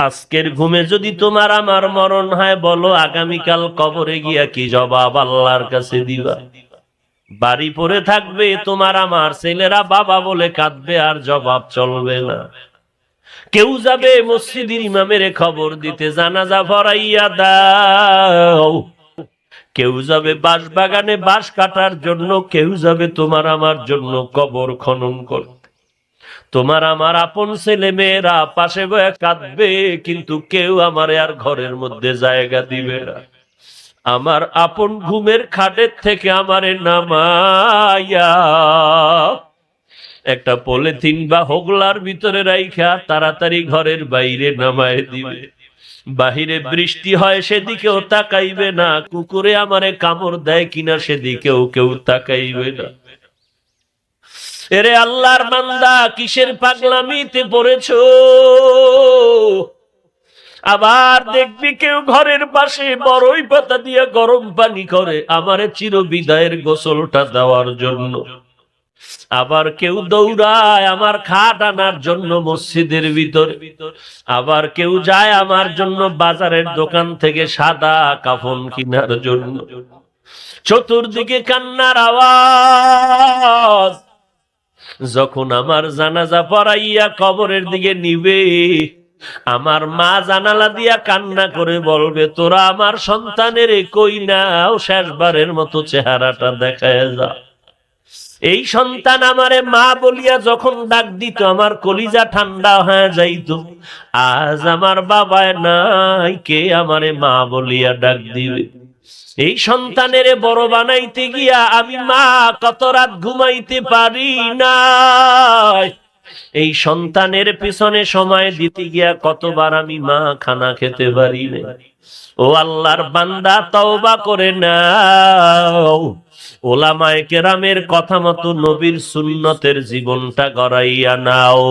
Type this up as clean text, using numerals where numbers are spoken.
আজকের ঘুমে যদি তোমার আমার মরণ হয়, বলো আগামীকাল কবরে গিয়া কি জবাব আল্লাহর কাছে দিবা? বাড়ি পড়ে থাকবে তোমার আমার ছেলেরা বাবা বলে কাঁদবে, আর জবাব চলবে না। কেউ যাবে মসজিদের ইমামের খবর দিতে, জানাজা পড়াইয়া দাও। কেউ যাবে বাঁশ বাগানে বাঁশ কাটার জন্য, কেউ যাবে তোমার আমার জন্য কবর খনন করতে। তোমার আমার আপন ছেলে মেয়েরা পাশে বয়ে কাঁদবে, কিন্তু কেউ আমার আর ঘরের মধ্যে জায়গা দিবে না। আমার আপন ঘুমের খাটের থেকে আমারে নামাইয়া একটা পলিথিন বা হোগলার ভিতরে রাইখা তাড়াতাড়ি ঘরের বাইরে নামায় দিবে। বাহিরে বৃষ্টি হয় সেদিকেও তাকাইবে না, কুকুরে আমারে কামড় দেয় কিনা সেদিকেও কেউ তাকাইবে না। এরে আল্লাহর বান্দা, কিসের পাগলামিতে পড়েছো? আবার দেখবি কেউ ঘরের পাশে বড়ই পাতা দিয়ে গরম পানি করে আমারে চির বিদায়ের গোসলটা দেওয়ার জন্য। আবার কেউ দৌড়ায় আমার খাট আনার জন্য মসজিদের ভিতরে। আবার কেউ যায় আমার জন্য বাজারের দোকান থেকে সাদা কাফন কেনার জন্য। চতুর্দিকে কান্নার আওয়াজ। যখন আমার জানাজা পড়াইয়া কবরের দিকে নিবে, আমার মা জানালা দিয়া কান্না করে বলবে, তোরা আমার সন্তানের কই নাও, শেষবারের মতো চেহারাটা দেখায় যা। এই সন্তান আমারে মা বলিয়া যখন ডাক দিত, আমার কলিজা ঠান্ডা হয়ে যাইত। আজ আমার বাবায় নাই, কে আমারে মা বলিয়া ডাক দিবে? এই সন্তানের বড় বানাইতে গিয়া আমি মা কত রাত ঘুমাইতে পারি না। এই সন্তানের পিছনে সময় দিতে গিয়া কতবার আমি মা খানা খেতে পারি না। ও আল্লাহর বান্দা, তওবা করে নাও। ওলামায়ে কেরামের কথা মতো নবীর সুন্নতের জীবনটা গড়াইয়া নাও।